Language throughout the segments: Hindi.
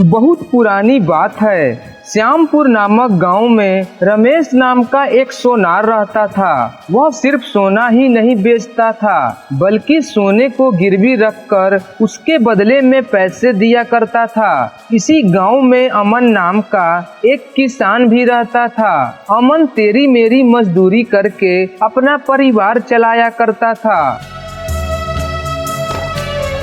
बहुत पुरानी बात है। श्यामपुर नामक गांव में रमेश नाम का एक सोनार रहता था। वह सिर्फ सोना ही नहीं बेचता था, बल्कि सोने को गिरवी रखकर उसके बदले में पैसे दिया करता था। इसी गांव में अमन नाम का एक किसान भी रहता था। अमन तेरी मेरी मजदूरी करके अपना परिवार चलाया करता था।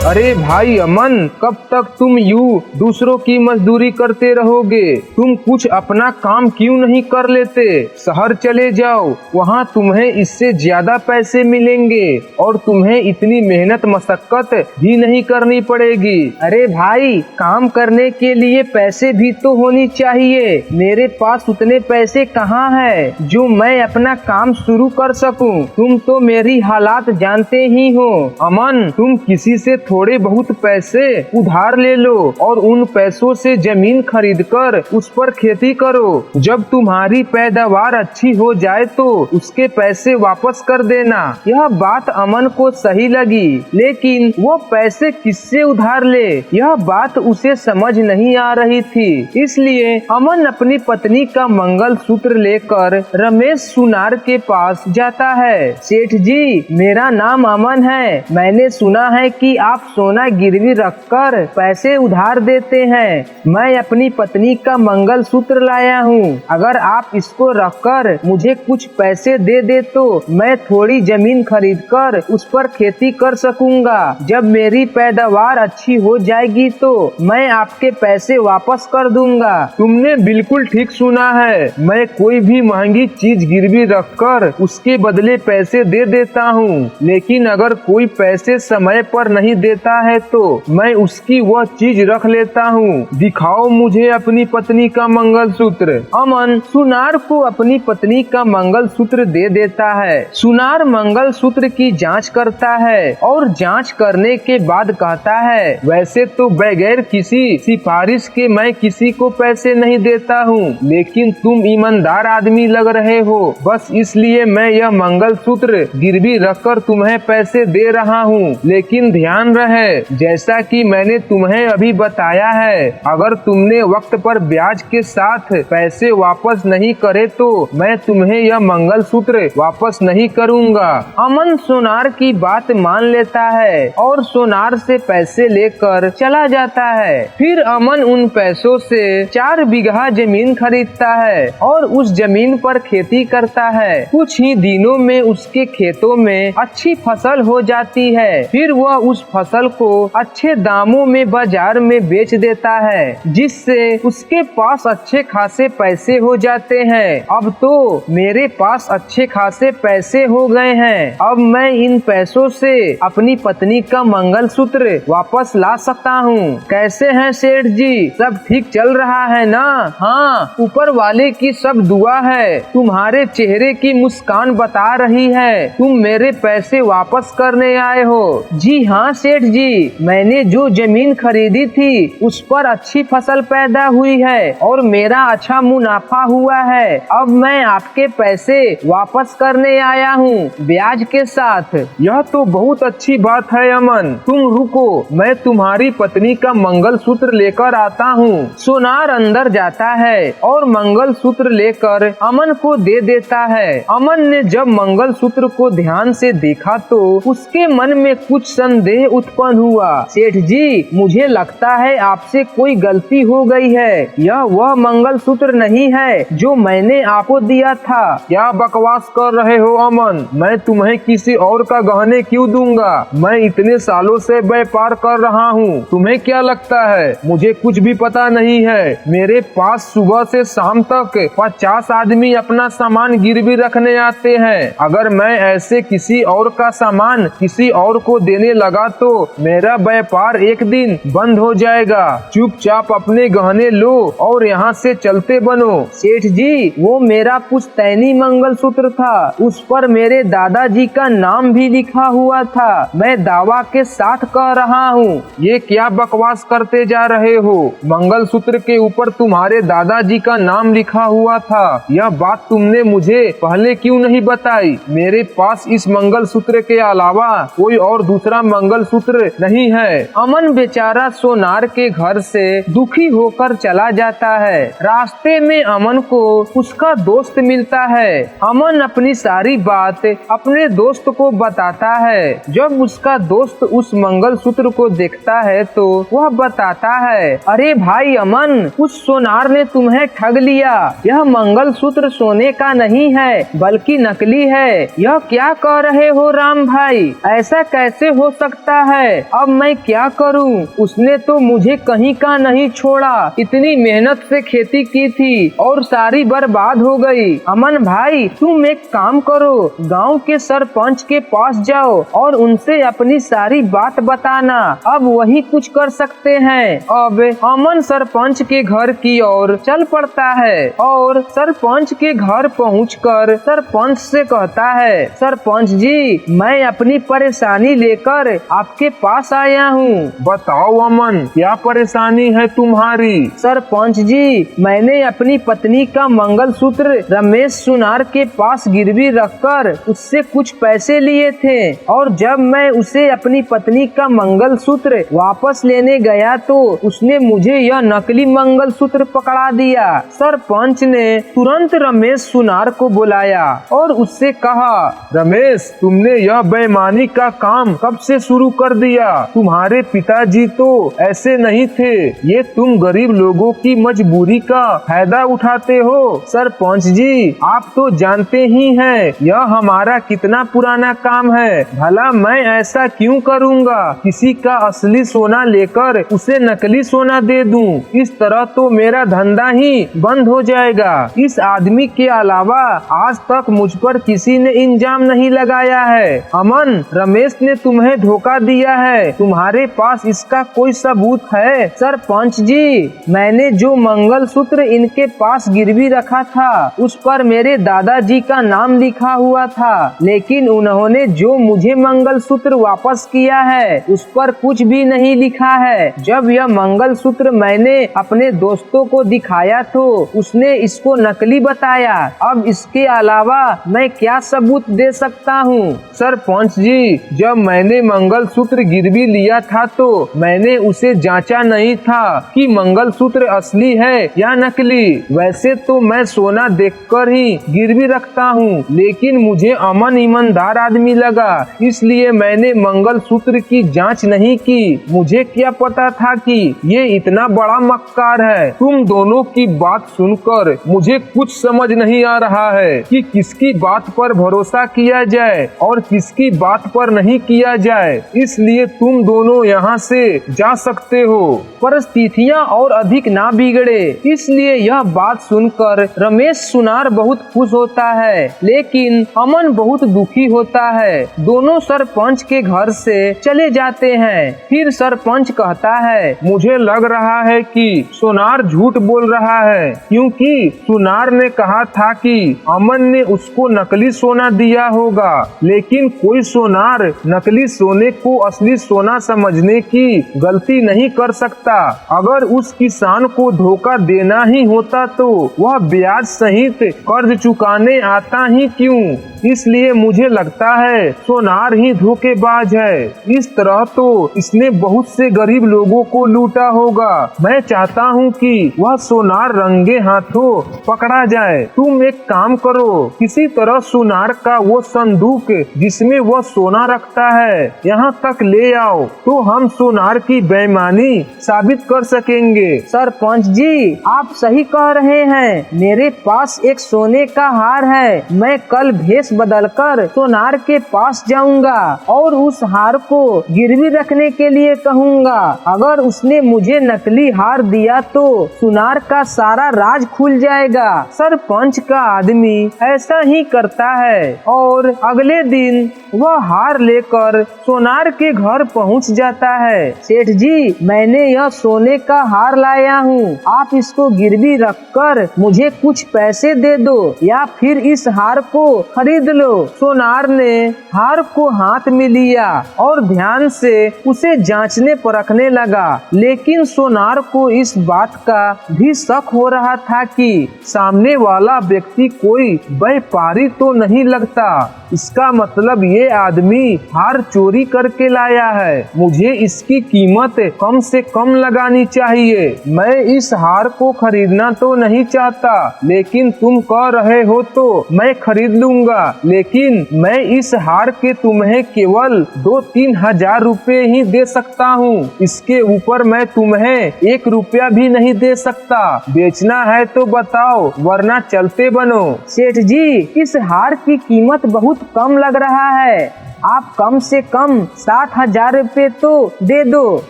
अरे भाई अमन, कब तक तुम यूं दूसरों की मजदूरी करते रहोगे? तुम कुछ अपना काम क्यों नहीं कर लेते? शहर चले जाओ, वहाँ तुम्हें इससे ज्यादा पैसे मिलेंगे और तुम्हें इतनी मेहनत मशक्कत भी नहीं करनी पड़ेगी। अरे भाई, काम करने के लिए पैसे भी तो होनी चाहिए। मेरे पास उतने पैसे कहाँ है जो मैं अपना काम शुरू कर सकूं? तुम तो मेरी हालात जानते ही हो। अमन, तुम किसी से थोड़े बहुत पैसे उधार ले लो और उन पैसों से जमीन खरीदकर उस पर खेती करो। जब तुम्हारी पैदावार अच्छी हो जाए तो उसके पैसे वापस कर देना। यह बात अमन को सही लगी, लेकिन वो पैसे किससे उधार ले, यह बात उसे समझ नहीं आ रही थी। इसलिए अमन अपनी पत्नी का मंगलसूत्र लेकर रमेश सुनार के पास जाता है। सेठ जी, मेरा नाम अमन है। मैंने सुना है कि आप सोना गिरवी रखकर पैसे उधार देते हैं। मैं अपनी पत्नी का मंगलसूत्र लाया हूँ। अगर आप इसको रखकर मुझे कुछ पैसे दे दे तो मैं थोड़ी जमीन खरीदकर उस पर खेती कर सकूंगा। जब मेरी पैदावार अच्छी हो जाएगी तो मैं आपके पैसे वापस कर दूंगा। तुमने बिल्कुल ठीक सुना है। मैं कोई भी महंगी चीज गिरवी रखकर उसके बदले पैसे दे देता हूँ, लेकिन अगर कोई पैसे समय पर नहीं देता है तो मैं उसकी वह चीज रख लेता हूँ। दिखाओ मुझे अपनी पत्नी का मंगलसूत्र। अमन सुनार को अपनी पत्नी का मंगलसूत्र दे देता है। सुनार मंगलसूत्र की जांच करता है और जांच करने के बाद कहता है, वैसे तो बगैर किसी सिफारिश के मैं किसी को पैसे नहीं देता हूँ, लेकिन तुम ईमानदार आदमी लग रहे हो, बस इसलिए मैं यह मंगलसूत्र गिरवी रखकर तुम्हें पैसे दे रहा हूँ। लेकिन ध्यान रहे, जैसा कि मैंने तुम्हें अभी बताया है, अगर तुमने वक्त पर ब्याज के साथ पैसे वापस नहीं करे तो मैं तुम्हें यह मंगलसूत्र वापस नहीं करूंगा। अमन सोनार की बात मान लेता है और सोनार से पैसे लेकर चला जाता है। फिर अमन उन पैसों से 4 बीघा जमीन खरीदता है और उस जमीन पर खेती करता है। कुछ ही दिनों में उसके खेतों में अच्छी फसल हो जाती है। फिर वह उस फसल को अच्छे दामों में बाजार में बेच देता है, जिससे उसके पास अच्छे खासे पैसे हो जाते हैं। अब तो मेरे पास अच्छे खासे पैसे हो गए हैं। अब मैं इन पैसों से अपनी पत्नी का मंगलसूत्र वापस ला सकता हूँ। कैसे हैं सेठ जी, सब ठीक चल रहा है ना? हाँ, ऊपर वाले की सब दुआ है। तुम्हारे चेहरे की मुस्कान बता रही है तुम मेरे पैसे वापस करने आए हो। जी हाँ सेठ जी, मैंने जो जमीन खरीदी थी उस पर अच्छी फसल पैदा हुई है और मेरा अच्छा मुनाफा हुआ है। अब मैं आपके पैसे वापस करने आया हूँ, ब्याज के साथ। यह तो बहुत अच्छी बात है अमन, तुम रुको, मैं तुम्हारी पत्नी का मंगलसूत्र लेकर आता हूँ। सोनार अंदर जाता है और मंगलसूत्र लेकर अमन को दे देता है। अमन ने जब मंगलसूत्र को ध्यान से देखा तो उसके मन में कुछ संदेह उत्पन्न हुआ। सेठ जी, मुझे लगता है आपसे कोई गलती हो गई है। यह वह मंगलसूत्र नहीं है जो मैंने आपको दिया था। क्या बकवास कर रहे हो अमन? मैं तुम्हें किसी और का गहने क्यों दूंगा? मैं इतने सालों से व्यापार कर रहा हूँ, तुम्हें क्या लगता है मुझे कुछ भी पता नहीं है? मेरे पास सुबह से शाम तक 50 आदमी अपना सामान गिरवी रखने आते हैं। अगर मैं ऐसे किसी और का सामान किसी और को देने लगा तो मेरा व्यापार एक दिन बंद हो जाएगा। चुपचाप अपने गहने लो और यहाँ से चलते बनो। सेठ जी, वो मेरा पुश्तैनी मंगलसूत्र था, उस पर मेरे दादाजी का नाम भी लिखा हुआ था। मैं दावा के साथ कह रहा हूँ। ये क्या बकवास करते जा रहे हो? मंगलसूत्र के ऊपर तुम्हारे दादाजी का नाम लिखा हुआ था। यह बात तुमने मुझे पहले क्यों नहीं बताई? मेरे पास इस मंगलसूत्र के अलावा कोई और दूसरा मंगलसूत्र मंगलसूत्र नहीं है। अमन बेचारा सोनार के घर से दुखी होकर चला जाता है। रास्ते में अमन को उसका दोस्त मिलता है। अमन अपनी सारी बात अपने दोस्त को बताता है। जब उसका दोस्त उस मंगलसूत्र को देखता है तो वह बताता है, अरे भाई अमन, उस सोनार ने तुम्हें ठग लिया। यह मंगलसूत्र सोने का नहीं है बल्कि नकली है। यह क्या कह रहे हो राम भाई, ऐसा कैसे हो सकता है? अब मैं क्या करूं? उसने तो मुझे कहीं का नहीं छोड़ा। इतनी मेहनत से खेती की थी और सारी बर्बाद हो गई। अमन भाई, तुम एक काम करो, गांव के सरपंच के पास जाओ और उनसे अपनी सारी बात बताना। अब वही कुछ कर सकते हैं। अब अमन सरपंच के घर की ओर चल पड़ता है और सरपंच के घर पहुंचकर सरपंच से कहता है, सरपंच जी, मैं अपनी परेशानी लेकर आपके पास आया हूँ। बताओ अमन, क्या परेशानी है तुम्हारी? सरपंच जी, मैंने अपनी पत्नी का मंगलसूत्र रमेश सुनार के पास गिरवी रखकर उससे कुछ पैसे लिए थे और जब मैं उसे अपनी पत्नी का मंगलसूत्र वापस लेने गया तो उसने मुझे यह नकली मंगलसूत्र पकड़ा दिया। सरपंच ने तुरंत रमेश सुनार को बुलाया और उससे कहा, रमेश, तुमने यह बेईमानी का काम कब से शुरू कर दिया? तुम्हारे पिताजी तो ऐसे नहीं थे। ये तुम गरीब लोगों की मजबूरी का फायदा उठाते हो। सरपंच जी, आप तो जानते ही हैं यह हमारा कितना पुराना काम है। भला मैं ऐसा क्यों करूँगा? किसी का असली सोना लेकर उसे नकली सोना दे दूं, इस तरह तो मेरा धंधा ही बंद हो जाएगा। इस आदमी के अलावा आज तक मुझ पर किसी ने इल्जाम नहीं लगाया है। अमन, रमेश ने तुम्हें धोखा दिया है। तुम्हारे पास इसका कोई सबूत है? सरपंच जी, मैंने जो मंगलसूत्र इनके पास गिरवी रखा था उस पर मेरे दादाजी का नाम लिखा हुआ था, लेकिन उन्होंने जो मुझे मंगलसूत्र वापस किया है उस पर कुछ भी नहीं लिखा है। जब यह मंगलसूत्र मैंने अपने दोस्तों को दिखाया तो उसने इसको नकली बताया। अब इसके अलावा मैं क्या सबूत दे सकता हूँ? सरपंच जी, जब मैंने मंगलसूत्र गिरवी लिया था तो मैंने उसे जांचा नहीं था कि मंगलसूत्र असली है या नकली। वैसे तो मैं सोना देखकर ही गिरवी रखता हूँ, लेकिन मुझे अमन ईमानदार आदमी लगा, इसलिए मैंने मंगलसूत्र की जांच नहीं की। मुझे क्या पता था कि ये इतना बड़ा मक्कार है। तुम दोनों की बात सुनकर मुझे कुछ समझ नहीं आ रहा है कि किसकी बात पर भरोसा किया जाए और किसकी बात पर नहीं किया जाए। इसलिए तुम दोनों यहाँ से जा सकते हो। परिस्थितियाँ और अधिक ना बिगड़े, इसलिए यह बात सुनकर रमेश सुनार बहुत खुश होता है, लेकिन अमन बहुत दुखी होता है। दोनों सरपंच के घर से चले जाते हैं। फिर सरपंच कहता है, मुझे लग रहा है कि सोनार झूठ बोल रहा है, क्योंकि सुनार ने कहा था कि अमन ने उसको नकली सोना दिया होगा, लेकिन कोई सोनार नकली सोने को असली सोना समझने की गलती नहीं कर सकता। अगर उस किसान को धोखा देना ही होता तो वह ब्याज सहित कर्ज चुकाने आता ही क्यों? इसलिए मुझे लगता है सोनार ही धोखेबाज है। इस तरह तो इसने बहुत से गरीब लोगों को लूटा होगा। मैं चाहता हूँ कि वह सोनार रंगे हाथों पकड़ा जाए। तुम एक काम करो, किसी तरह सोनार का वो संदूक जिसमें वह सोना रखता है यहाँ तक ले आओ, तो हम सोनार की बेईमानी साबित कर सकेंगे। सरपंच जी, आप सही कह रहे हैं। मेरे पास एक सोने का हार है। मैं कल भेष बदलकर सोनार के पास जाऊंगा और उस हार को गिरवी रखने के लिए कहूंगा। अगर उसने मुझे नकली हार दिया तो सोनार का सारा राज खुल जाएगा। सरपंच का आदमी ऐसा ही करता है और अगले दिन वह हार लेकर सोनार के घर पहुंच जाता है। सेठ जी, मैंने यह सोने का हार लाया हूँ। आप इसको गिरवी रखकर मुझे कुछ पैसे दे दो या फिर इस हार को खरीद लो। सोनार ने हार को हाथ में लिया और ध्यान से उसे जांचने परखने लगा, लेकिन सोनार को इस बात का भी शक हो रहा था कि सामने वाला व्यक्ति कोई व्यापारी तो नहीं लगता। इसका मतलब ये आदमी हार चोरी करके लाया है। मुझे इसकी कीमत कम से कम लगानी चाहिए। मैं इस हार को खरीदना तो नहीं चाहता, लेकिन तुम कह रहे हो तो मैं खरीद लूंगा। लेकिन मैं इस हार के तुम्हें केवल 2-3 हजार रुपए ही दे सकता हूँ। इसके ऊपर मैं तुम्हें 1 रुपया भी नहीं दे सकता। बेचना है तो बताओ, वरना चलते बनो। सेठ जी, इस हार की कीमत बहुत कम लग रहा है। आप कम से कम 60,000 रुपए तो दे दो।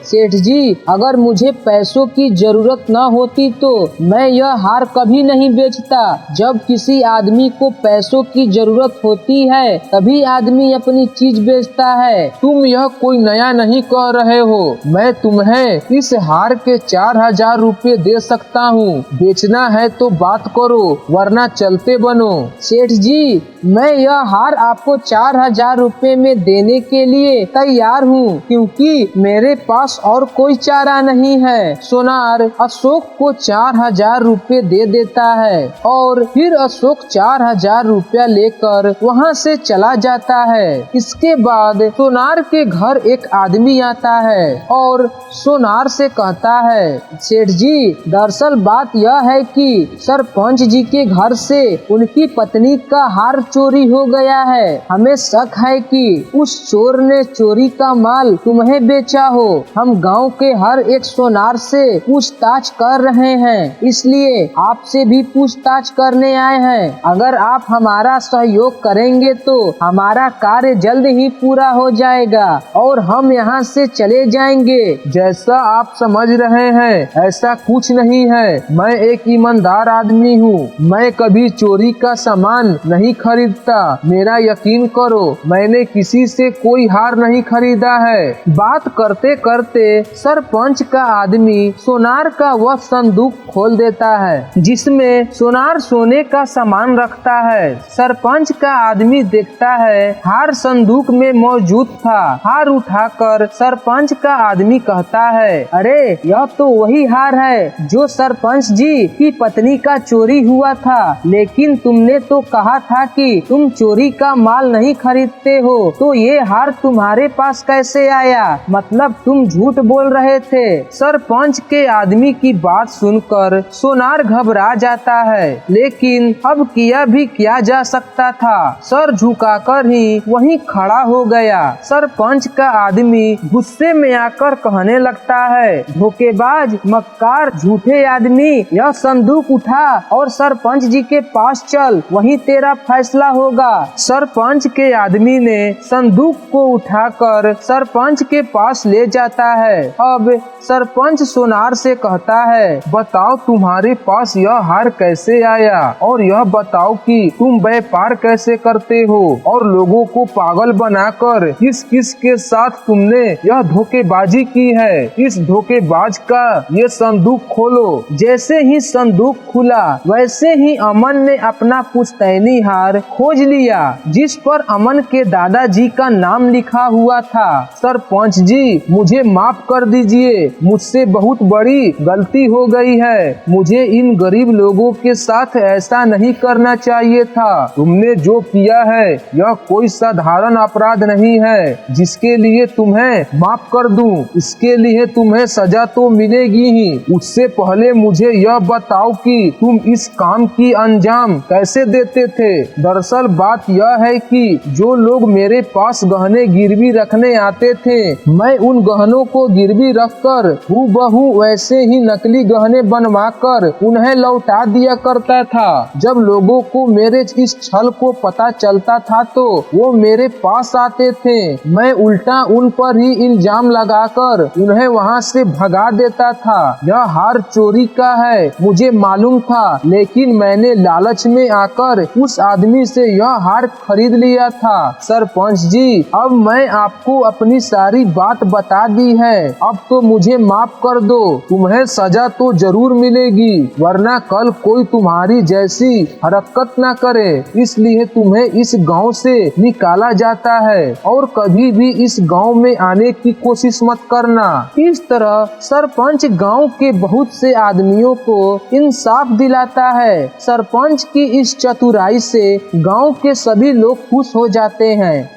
सेठ जी, अगर मुझे पैसों की जरूरत न होती तो मैं यह हार कभी नहीं बेचता। जब किसी आदमी को पैसों की जरूरत होती है तभी आदमी अपनी चीज बेचता है। तुम यह कोई नया नहीं कह रहे हो। मैं तुम्हें इस हार के 4,000 रुपए दे सकता हूँ। बेचना है तो बात करो, वरना चलते बनो। सेठ जी, मैं यह हार आपको 4,000 रुपए में देने के लिए तैयार हूँ, क्योंकि मेरे पास और कोई चारा नहीं है। सोनार अशोक को 4,000 रुपए दे देता है और फिर अशोक 4,000 रुपया लेकर वहाँ से चला जाता है। इसके बाद सोनार के घर एक आदमी आता है और सोनार से कहता है, सेठ जी, दरअसल बात यह है कि सरपंच जी के घर से उनकी पत्नी का हार चोरी हो गया है। हमें शक है कि उस चोर ने चोरी का माल तुम्हें बेचा हो। हम गांव के हर एक सोनार से पूछताछ कर रहे हैं, इसलिए आपसे भी पूछताछ करने आए हैं। अगर आप हमारा सहयोग करेंगे तो हमारा कार्य जल्द ही पूरा हो जाएगा और हम यहाँ से चले जाएंगे। जैसा आप समझ रहे हैं ऐसा कुछ नहीं है। मैं एक ईमानदार आदमी हूँ। मैं कभी चोरी का सामान नहीं खरीदता। मेरा यकीन करो, मैंने किसी से कोई हार नहीं खरीदा है। बात करते करते सरपंच का आदमी सोनार का वह संदूक खोल देता है जिसमें सोनार सोने का सामान रखता है। सरपंच का आदमी देखता है हार संदूक में मौजूद था। हार उठाकर सरपंच का आदमी कहता है, अरे, यह तो वही हार है जो सरपंच जी की पत्नी का चोरी हुआ था। लेकिन तुमने तो कहा था कि तुम चोरी का माल नहीं खरीदते हो, तो ये हार तुम्हारे पास कैसे आया? मतलब तुम झूठ बोल रहे थे। सरपंच के आदमी की बात सुनकर सोनार घबरा जाता है, लेकिन अब किया भी क्या जा सकता था। सर झुकाकर ही वहीं खड़ा हो गया। सरपंच का आदमी गुस्से में आकर कहने लगता है, धोखेबाज, मक्कार, झूठे आदमी, यह संदूक उठा और सरपंच जी के पास चल, वहीं तेरा फैसला होगा। सरपंच के आदमी ने संदूक को उठाकर सरपंच के पास ले जाता है। अब सरपंच सोनार से कहता है, बताओ तुम्हारे पास यह हार कैसे आया, और यह बताओ कि तुम व्यापार कैसे करते हो और लोगों को पागल बनाकर किस किस के साथ तुमने यह धोखेबाजी की है। इस धोखेबाज का ये संदूक खोलो। जैसे ही संदूक खुला वैसे ही अमन ने अपना पुश्तैनी हार खोज लिया, जिस पर अमन के दादाजी का नाम लिखा हुआ था। सरपंच जी, मुझे माफ कर दीजिए, मुझसे बहुत बड़ी गलती हो गई है। मुझे इन गरीब लोगों के साथ ऐसा नहीं करना चाहिए था। तुमने जो किया है यह कोई साधारण अपराध नहीं है जिसके लिए तुम्हें माफ कर दूं। इसके लिए तुम्हें सजा तो मिलेगी ही। उससे पहले मुझे यह बताओ कि तुम इस काम की अंजाम कैसे देते थे। दरअसल बात यह है कि जो लोग मेरे पास गहने गिरवी रखने आते थे, मैं उन गहनों को गिरवी रखकर हूबहू वैसे ही नकली गहने बनवाकर उन्हें लौटा दिया करता था। जब लोगों को मेरे इस छल को पता चलता था तो वो मेरे पास आते थे। मैं उल्टा उन पर ही इल्जाम लगाकर उन्हें वहाँ से भगा देता था। यह हार चोरी का है मुझे मालूम था, लेकिन मैंने लालच में आकर उस आदमी से यह हार खरीद लिया था। सरपंच सरपंच जी, अब मैं आपको अपनी सारी बात बता दी है, अब तो मुझे माफ कर दो। तुम्हें सजा तो जरूर मिलेगी, वरना कल कोई तुम्हारी जैसी हरकत न करे, इसलिए तुम्हें इस गांव से निकाला जाता है और कभी भी इस गांव में आने की कोशिश मत करना। इस तरह सरपंच गांव के बहुत से आदमियों को इंसाफ दिलाता है। सरपंच की इस चतुराई से गांव के सभी लोग खुश हो जाते हैं।